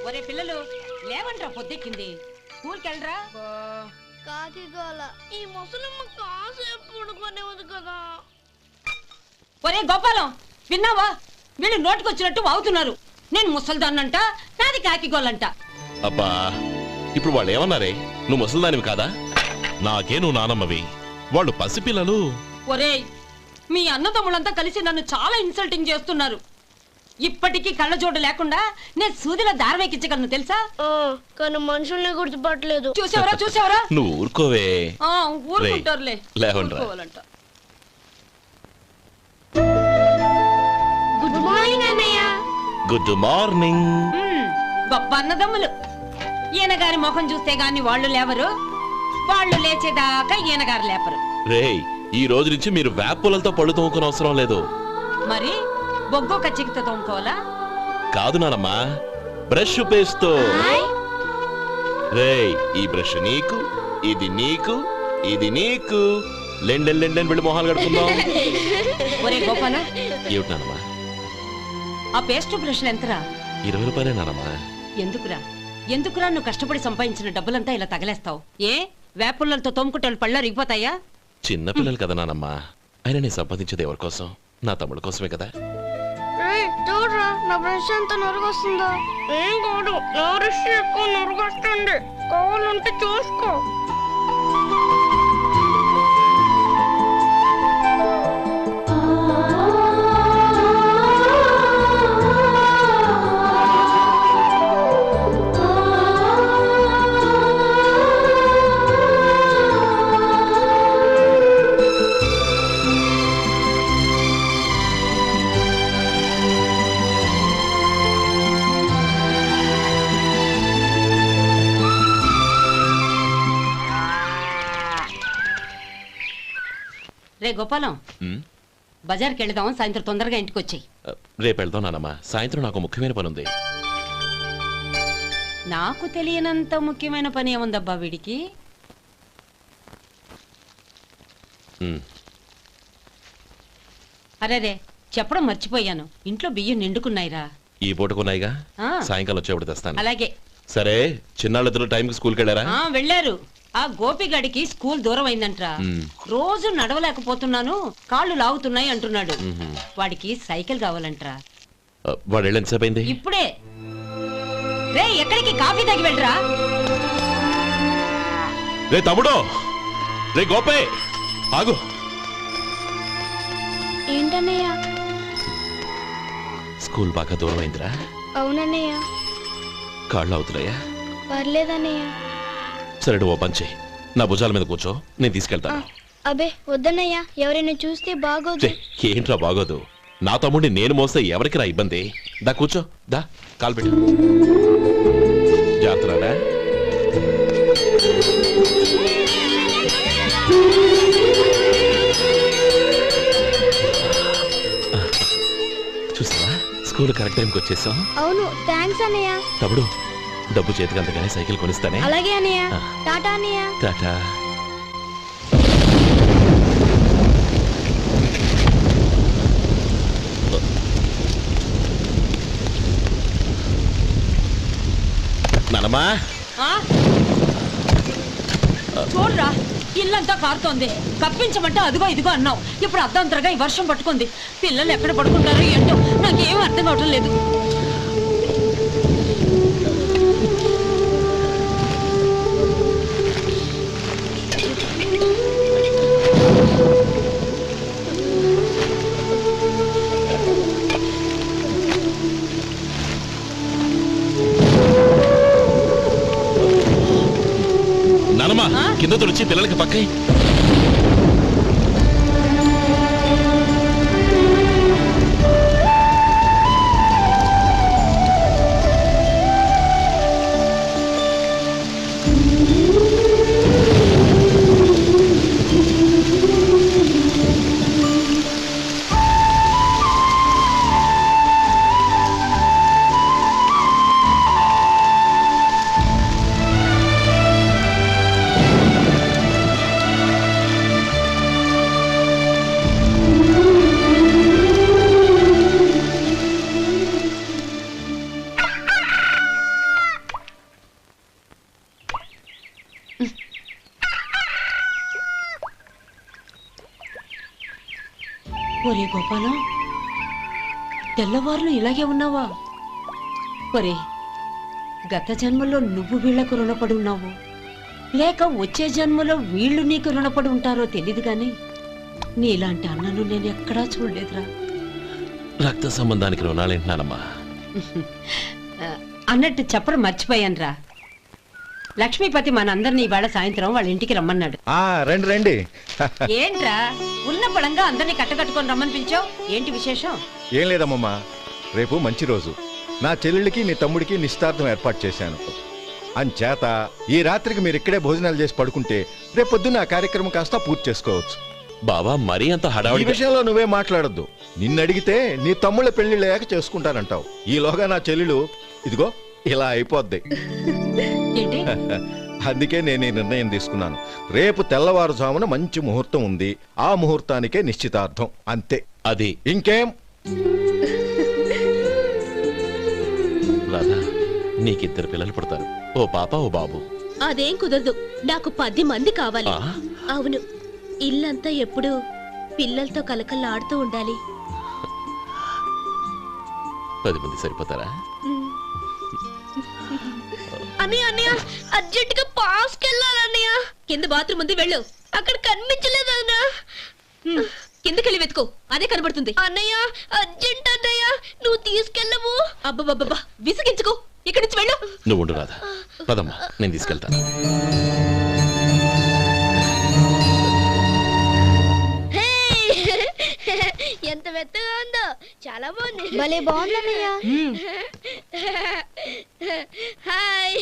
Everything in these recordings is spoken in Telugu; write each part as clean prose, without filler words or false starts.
ఒరే పిల్లలు లేవంట్రా, పొద్దెక్కింది. స్కూల్కి వెళ్ళరా. కాకిగోల ఈ ముసలమ్మ కాసేపు పడుకునేది కదా. ఒరే గోపాలం, విన్నావా? వీళ్ళు నోటికొచ్చినట్టు వాగుతున్నారు. నేను ముసల్దాన్నంట, నాది కాకిగోలంట. అబ్బా, ఇప్పుడు వాళ్ళు ఏమన్నారే? నువ్వు ముసల్దానివి కాదా? నాకే నువ్వు నానమ్మవి, వాళ్ళు పసిపిల్లలు. ఒరే, మీ అన్నదమ్ములంతా కలిసి నన్ను చాలా ఇన్సల్టింగ్ చేస్తున్నారు. ఇప్పటికీ కళ్ళజోడు లేకుండా నేను సూదిలో దారవేకించగలను తెలుసా? కానీ మనుషుల్ని గుర్తుపట్టలేదు. చూసావరా? నువ్వు ఊరుకోవే. ఊరుకుంటారులే. లేవండ్రా. గుడ్ మార్నింగ్ అన్నయ్య. Good morning. గొప్ప అన్నదమ్ములు. ఈయనగారి ముఖం చూస్తే గాని వాళ్ళు లేవరు, వాళ్ళు లేచేదాకా ఈయనగారు లేపరు. రేయ్, ఈ రోజు నుంచి మీరు వేపులతో పళ్ళు తోముకునే అవసరం లేదు. మరి బొగ్గు కచ్చికితో తోముకోవాలా? కాదు నానమ్మా, బ్రష్ పేస్తో. రేయ్, ఈ బ్రష్ నీకు, ఇది నీకు, ఇది నీకు. లెండెన్ వెళ్ళి మొహాలు కడుకుందాం. ఒరే గోపాల, ఏమిటి నానమ్మా? ఆ పేస్ట్ బ్రష్లు ఎంతరా? 20 రూపాయలే నానమ్మా. ఎందుకురా నువ్వు కష్టపడి సంపాదించిన డబ్బులంతా ఇలా తగలేస్తావు? ఏ వేపుల్లలతో తోముకుంటే పళ్ళు అరిగిపోతాయా? చిన్న పిల్లలు కదా నానమ్మా. అయినా నేను సంపాదించేది ఎవరి కోసం? నా తమ్ముడు కోసమే కదా. చూడరా, నా బ్రష్ ఎంత నొరుగొస్తుందో. ఏం కాదు, నా బ్రష్ ఎక్కువ నొరుగొస్తుంది. కావాలంటే చూసుకో. రే గోపాలం, బజార్కి వెళదాం. సాయంత్రం తొందరగా ఇంటికి వచ్చాయి. రేపు వెళ్దాం నానమ్మా. సాయంత్రం నాకు ముఖ్యమైన పని ఉంది. నాకు తెలియనంత ముఖ్యమైన పని ఏముందబ్బా వీడికి? అరే చెప్పడం మర్చిపోయాను, ఇంట్లో బియ్యం నిండుకున్నాయిరా. ఈ పూటకున్నాయిగా, సాయంకాలం వచ్చేప్పుడు తెస్తాను. అలాగే. సరే, చిన్నాళ్ళిద్దరు టైంకి స్కూల్కి వెళ్ళారా? వెళ్ళారు. ఆ గోపిగడికి స్కూల్ దూరం అయిందంట్రా. రోజు నడవలేకపోతున్నాను, కాళ్ళు లాగుతున్నాయి అంటున్నాడు. వాడికి సైకిల్ కావాలంట్రా. వాడు వెళ్ళి ఎంతసేపు అయింది? ఇప్పుడే. రే, ఎక్కడికి? కాఫీ తాగి వెళ్ళరా. రే తమ్ముడు, రే గోపే, ఆగు. ఏంటన్నయ్య? స్కూల్ బాగా దూరం అయిందిరా. అవునన్నయ్య. కాళ్ళు అవుతున్నాయా? పర్లేదన్నయ్య. సరే, ఓ పని చెయ్యి, నా భుజాల మీద కూర్చో, నేను తీసుకెళ్తాను. అబే వద్దన్నయ్య, ఎవరైనా చూస్తే బాగోదు. ఏంట్రా బాగోదు? నా తమ్ముడిని నేను మోస్తే ఎవరికి రా ఇబ్బంది? దా కూర్చో, దా కాలు పెట్టు. జాగ్రత్తరా. చూసావా, స్కూల్ కరెక్ట్ టైంకి వచ్చేసాం. అవును, థ్యాంక్స్ అన్నయ్య. తమ్ముడు, డబ్బు చేతికి అంతగానే సైకిల్ కొనిస్తానే. అలాగే అన్నయ్య. టాటా అన్నయ్య. టాటా. నానమ్మా, చూడరా, ఇల్లంతా కారుతోంది. కప్పించమంటే అదిగో ఇదిగో అన్నావు, ఇప్పుడు అర్ధంతరగా ఈ వర్షం పట్టుకుంది. పిల్లలు ఎక్కడ పడుకుంటారో ఏంటో నాకేం అర్థం కావటం లేదు. నానమ్మా, కింద తుడిచి పిల్లలకి పక్కై. ఒరే గోపాలం, తెల్లవారులు ఇలాగే ఉన్నావా? ఒరే, గత జన్మలో నువ్వు వీళ్లకు రుణపడి ఉన్నావు, లేక వచ్చే జన్మలో వీళ్ళు నీకు రుణపడి ఉంటారో తెలీదు గాని నీలాంటి అన్నను నేను ఎక్కడా చూడలేదురా. రక్త సంబంధానికి రుణాలేంటున్నానమ్మా. అన్నట్టు చెప్పడం మర్చిపోయానురా. లక్ష్మీపతి మనందరినీ ఇవాళ సాయంత్రం వాళ్ళ ఇంటికి రమ్మన్నాడు. రండి రండి. ఏంట్రా ఉన్న పడంగా అందరినీ కట్టకట్టుకొని రమ్మని పిలిచావు? ఏంటి విశేషం? ఏం లేదమ్మమ్మా, రేపు మంచి రోజు. నా చెల్లెళ్ళకి నీ తమ్ముడికి నిశ్చితార్థం ఏర్పాటు చేశాను. అంచేత ఈ రాత్రికి మీరు ఇక్కడే భోజనాలు చేసి పడుకుంటే రేపు పొద్దున్న ఆ కార్యక్రమం కాస్త పూర్తి చేసుకోవచ్చు. బావా, మరీ అంత ఈ హడావుడి విషయంలో నువ్వే మాట్లాడొద్దు. నిన్ను అడిగితే నీ తమ్ముళ్ళ పెళ్లిళ్ళయ్యాక చేసుకుంటానంటావు. ఈలోగా నా చెల్లెలు ఇదిగో ఇలా అయిపోద్ది. ఏంటి? అందుకే నేను ఈ నిర్ణయం తీసుకున్నాను. రేపు తెల్లవారుజామున మంచి ముహూర్తం ఉంది. ఆ ముహూర్తానికే నిశ్చితార్థం, అంతే. అది ఇంకేం? రాధా, నీకిద్దరు పిల్లలు పుడతారు, ఓ పాప ఓ బాబు. అదేం కుదరదు, నాకు 10 మంది కావాలి. ఆ? అవును, ఇల్లంతా ఎప్పుడు పిల్లలతో కలకల్లాడుతూ ఉండాలి. 10 మంది సరిపోతారా? అన్నయ్య అన్నయ్య, అర్జెంట్ గా పాస్కి వెళ్ళాలన్నయ్య. కింద బాత్రూమ్ ఉంది, వెళ్ళు. అక్కడ కనిపించలేదు అన్న. కిందకెళ్ళి వెతుకో, అదే కనబడుతుంది. అన్నయ్య అర్జెంట్ అన్నయ్య, నువ్వు తీసుకెళ్ళవు. అబ్బబ్బబ్బా, విసిగించుకో, ఇక్కడి నుంచి వెళ్ళు. నువ్వు ఉండు రాధా, పదమ్మా, నేను తీసుకెళ్తాను. ఎంత మెత్తగా ఉందో, చాలా బాగుంది. భలే బాగుంది అన్నయ్య. హాయ్.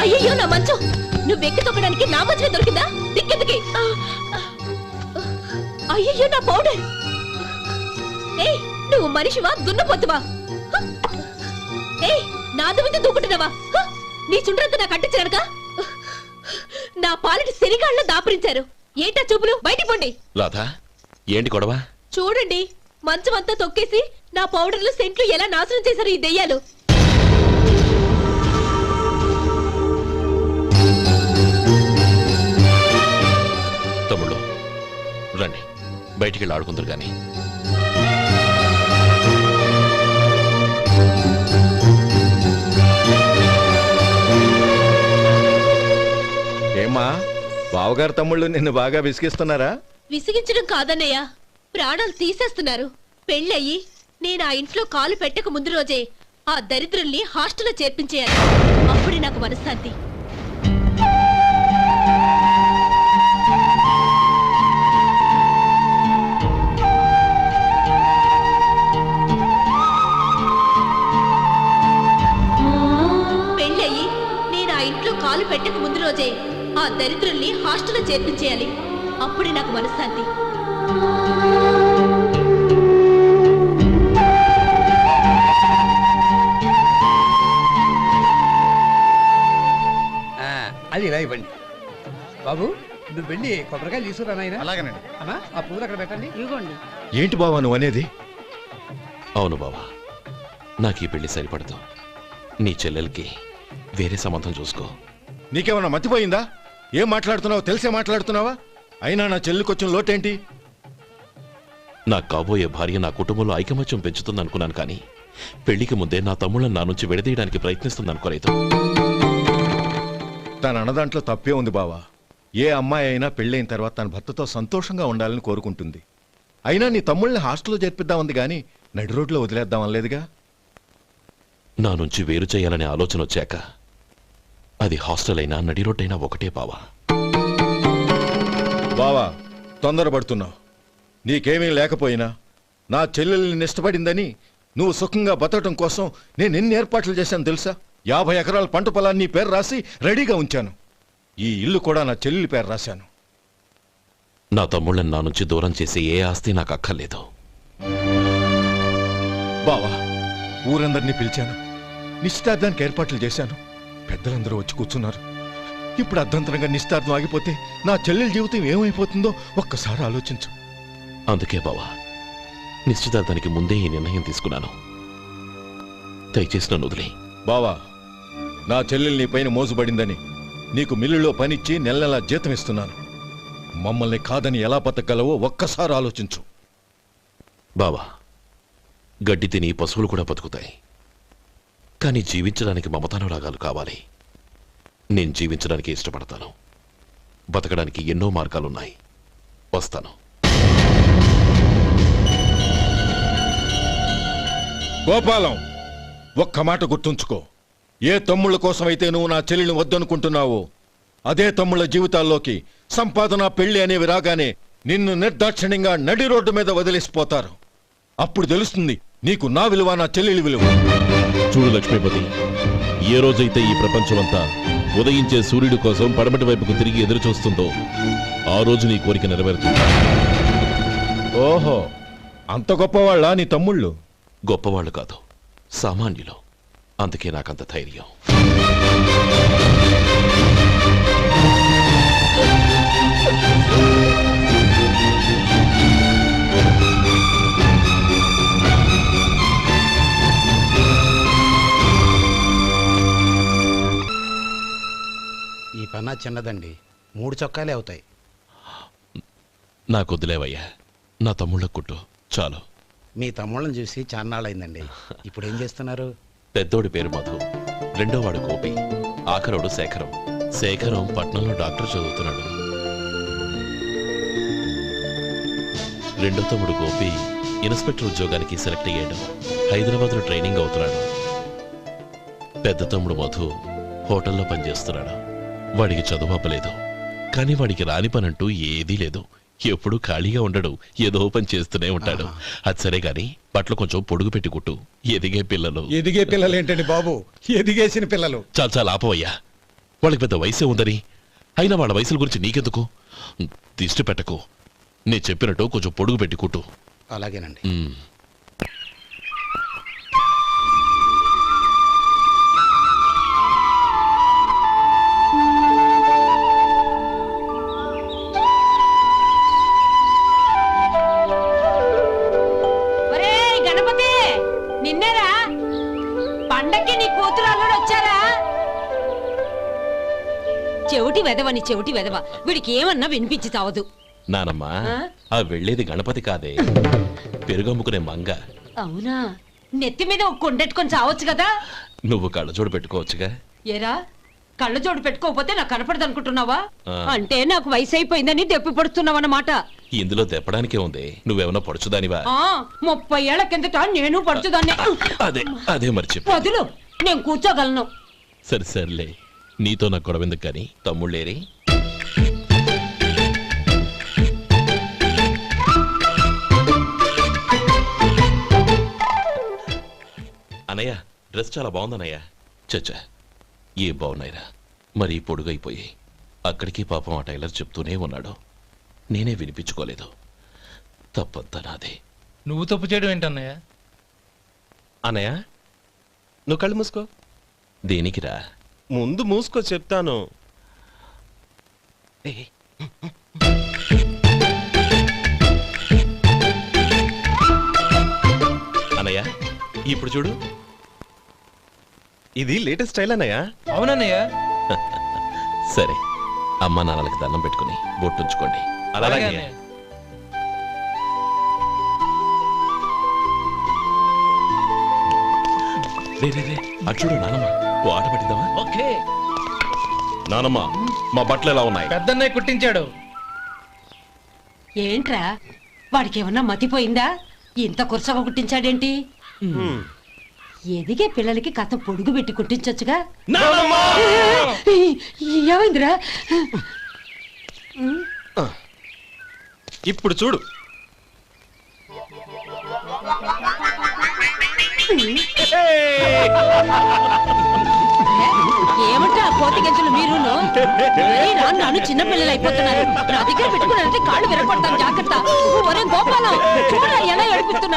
అయ్యో నా మంచం, నువ్వు ఎక్కి తొక్కడానికి నా మంచమే దొరికిందా? దిక్కెందుకి? అయ్యో నా పౌడర్. ఏయ్, నువ్వు మనిషివా దున్నపోతువా? ఏయ్, నా మీద దూకుంటున్నావా? నీ చుండ్రంతా నాకు అంటించగలక? నా పాలిటి శనిగాళ్ళ దాపురించారు. ఏంటా చూపులు? బయటికి పోండి. రాధా, ఏంటి గొడవ? చూడండి, మంచం అంతా తొక్కేసి నా పౌడర్లు సెంట్లు ఎలా నాశనం చేశారు ఈ దెయ్యాలు. తమ్ముళ్ళు రండి, బయటికి వెళ్ళి ఆడుకుందరు గాని. ఏమ్మా, బావగారు తమ్ముళ్ళు నిన్ను బాగా విసిగిస్తున్నారా? విసిగించడం కాదన్నయ్య, ప్రాణాలు తీసేస్తున్నారు. పెళ్ళయి నేను ఆ ఇంట్లో కాలు పెట్టక ముందు రోజే ఆ దరిద్రుల్ని హాస్టల్లో చేర్పించేయాలి. అప్పుడే నాకు మనశ్శాంతి. పెళ్ళయి నేను ఆ ఇంట్లో కాలు పెట్టక ముందు రోజే ఆ దరిద్రుల్ని హాస్టల్లో చేర్పించేయాలి. అప్పుడే నాకు మనశ్శాంతి. అది ఇలా ఇవ్వండి బాబు. నువ్వు వెళ్ళి కొబ్బరికాయలు తీసుకురా నాయనా. అలాగేనండి. అమ్మా, ఆ పూలు అక్కడ పెట్టండి. ఇవ్వండి. ఏంటి బావా నువ్వు అనేది? అవును బావా, నాకు ఈ పెళ్లి సరిపడదు. నీ చెల్లెలకి వేరే సంబంధం చూసుకో. నీకేమన్నా మతిపోయిందా? ఏం మాట్లాడుతున్నావో తెలిసే మాట్లాడుతున్నావా? అయినా నా చెల్లికొచ్చిన లోటేంటి? నా కాబోయే భార్య నా కుటుంబంలో ఐకమత్యం పెంచుతుంది అనుకున్నాను, కానీ పెళ్లికి ముందే నా తమ్ముళ్ళని నా నుంచి విడదీయడానికి ప్రయత్నిస్తుంది అనుకోలేదు. తన అన్నదాంట్లో తప్పే ఉంది బావా. ఏ అమ్మాయి అయినా పెళ్ళైన తర్వాత తన భర్తతో సంతోషంగా ఉండాలని కోరుకుంటుంది. అయినా నీ తమ్ముళ్ళని హాస్టల్లో చేర్పిద్దామంది గాని నడి రోడ్లో వదిలేద్దాం అనలేదుగా. నా నుంచి వేరు చేయాలనే ఆలోచన వచ్చాక అది హాస్టల్ అయినా నడి రోడ్డైనా ఒకటే బావా. బావా, తొందరపడుతున్నావు. నీకేమీ లేకపోయినా నా చెల్లెల్ని ఇష్టపడిందని నువ్వు సుఖంగా బతకటం కోసం నేను ఎన్ని ఏర్పాట్లు చేశాను తెలుసా? 50 ఎకరాల పంట పొలాన్ని నీ పేరు రాసి రెడీగా ఉంచాను. ఈ ఇల్లు కూడా నా చెల్లెలి పేరు రాశాను. నా తమ్ముళ్ళని నా నుంచి దూరం చేసే ఏ ఆస్తి నాకు అక్కర్లేదు. బావా, ఊరందరినీ పిలిచాను, నిశ్చితార్థానికి ఏర్పాట్లు చేశాను. పెద్దలందరూ వచ్చి కూర్చున్నారు. ఇప్పుడు అర్ధంతరంగా నిశ్చితార్థం ఆగిపోతే నా చెల్లెల జీవితం ఏమైపోతుందో ఒక్కసారి ఆలోచించు. అందుకే బావా, నిశ్చితార్థానికి ముందే ఈ నిర్ణయం తీసుకున్నాను. దయచేసి నన్ను వదిలే. బావా, నా చెల్లెలు నీ పైన మోసుబడిందని నీకు మిల్లులో పనిచ్చి నెల నెలా జీతం ఇస్తున్నాను. మమ్మల్ని కాదని ఎలా బతకగలవో ఒక్కసారి ఆలోచించు. బావా, గడ్డి తిని పశువులు కూడా బతుకుతాయి, కానీ జీవించడానికి మమతానురాగాలు కావాలి. నేను జీవించడానికి ఇష్టపడతాను. బతకడానికి ఎన్నో మార్గాలున్నాయి. వస్తాను. గోపాలం, ఒక్క మాట గుర్తుంచుకో. ఏ తమ్ముళ్ళ కోసమైతే నువ్వు నా చెల్లిని వద్దనుకుంటున్నావో అదే తమ్ముళ్ళ జీవితాల్లోకి సంపాదన, పెళ్లి అనేవి రాగానే నిన్ను నిర్దాక్షిణ్యంగా నడి రోడ్డు మీద వదిలేసిపోతారు. అప్పుడు తెలుస్తుంది నీకు నా విలువ, నా చెల్లెలి విలువ. చూడు లక్ష్మీపతి, ఏ రోజైతే ఈ ప్రపంచమంతా ఉదయించే సూర్యుడి కోసం పడమటి వైపుకు తిరిగి ఎదురు చూస్తుందో ఆ రోజు నీ కోరిక నెరవేరుతుంది. ఓహో, అంత గొప్పవాళ్ళ నీ తమ్ముళ్ళు? గొప్పవాళ్ళు కాదు, సామాన్యులు. అందుకే నాకంత ధైర్యం. ఈ పన్నా చిన్నదండి, 3 చొక్కాలే అవుతాయి. నాకొద్దులేవయ్యా, నా తమ్ముళ్ళ కుట్టు చాలు. మీ తమ్ముళ్ళని చూసి చాన్నాళ్ళైందండి. ఇప్పుడు ఏం చేస్తున్నారు? పెద్దోడి పేరు మధు, రెండోవాడు గోపి, ఆఖరోడు శేఖరం. శేఖరం పట్నంలో డాక్టర్ చదువుతున్నాడు. రెండో తమ్ముడు గోపి ఇన్స్పెక్టర్ ఉద్యోగానికి సెలెక్ట్ అయ్యాడు. హైదరాబాద్లో ట్రైనింగ్ అవుతున్నాడు. పెద్ద తమ్ముడు మధు హోటల్లో పనిచేస్తున్నాడు. వాడికి చదువు అప్పలేదు, కానీ వాడికి రాని పనంటూ ఏదీ లేదు. ఎప్పుడూ ఖాళీగా ఉండడు, ఏదో పని చేస్తూనే ఉంటాడు. అది సరే గాని బట్టలు కొంచెం పొడుగు పెట్టి కుట్టు. ఎదిగే పిల్లలు. ఎదిగే పిల్లలు ఏంటండి బాబు, ఎదిగేసిన పిల్లలు. చాలా చాలా ఆపవయ్యా, వాళ్ళకి పెద్ద వయసే ఉందని. అయినా వాళ్ళ వయసుల గురించి నీకెందుకు? దిష్టి పెట్టకు. నేను చెప్పినట్టు కొంచెం పొడుగు పెట్టి కుట్టు. అలాగేనండి. ఒరేయ్ గణపతి, నిన్నేరా? పండక్కి నీ కూతురు అల్లుడు వచ్చారా? చెవిటి వెదవని చెవిటి వెదవ, వీడికి ఏమన్నా వినిపించి చావదు. నానమ్మా, ఆ వెళ్ళేది గణపతి కాదే, పెరుగమ్ముకునే మంగ. అవునా? నెత్తి మీద ఒక కొండెట్టుకొని చావచ్చు కదా. నువ్వు కళ్ళజోడు పెట్టుకోవచ్చుగా. ఏరా, కళ్ళజోడు పెట్టుకోకపోతే నాకు కనపడదు అనుకుంటున్నావా? ఆ. అంటే నాకు వయసు అయిపోయిందని దెప్పి పడుతున్నావన్నమాట. ఇందులో దెప్పడానికే ఉంది. నువ్వేమన్నా పడుచుదానివా? 30 ఏళ్ల కిందట నేను పడుచుదాన్ని. అదే అదే మరి చెప్పు. వదులు, నేను కూర్చోగలను. సరే సర్లే, నీతో నాకు గొడవెందుకు కానీ. తమ్ముళ్ళేరి? అనయ్య, డ్రెస్ చాలా బాగుందన్నయ్య. చచ్చా, ఏ బాగున్నాయిరా, మరీ పొడుగైపోయి. అక్కడికి పాపం ఆ టైలర్ చెప్తూనే ఉన్నాడు, నేనే వినిపించుకోలేదు. తప్పంతా నాదే. నువ్వు తప్పు చేయడం ఏంటన్నయ్య? అన్నయ్య, నువ్వు కళ్ళు మూసుకో. దేనికిరా? ముందు మూసుకో చెప్తాను. అనయ్య, ఇప్పుడు చూడు. ఇది లేటెస్ట్ స్టైల్ అన్నయ్య. అవునన్నయ్య. సరే, అమ్మా నాన్నలకి దండం పెట్టుకుని బొట్టుంచుకోండి. అలాగే అలాగే. అన్నయ్య. రే రే రే, అటు చూడు నానమ్మ, ఓ ఆట పట్టిద్దామా? ఓకే. నానమ్మ, మా బట్టలు ఎలా ఉన్నాయి? పెద్దన్నయ్య కుట్టించాడు. ఏంట్రా, వాడికి ఏమన్నా మతిపోయిందా? ఇంత కుర్చగా కుట్టించాడేంటి? ఎదిగే పిల్లలకి కథ పొడుగు పెట్టి కుట్టించొచ్చుగా. ఏమైందిరా? ఇప్పుడు చూడు. ఏమంటా కోతి గంజలు మీరును? నన్ను చిన్న పిల్లలు అయిపోతున్నారు. నా దగ్గర పెట్టుకున్నారంటే కాళ్ళు విరగొడతాను, జాగ్రత్త. ఒరే గోపాలం, చూడరా ఎలా ఏడిపిస్తున్నా.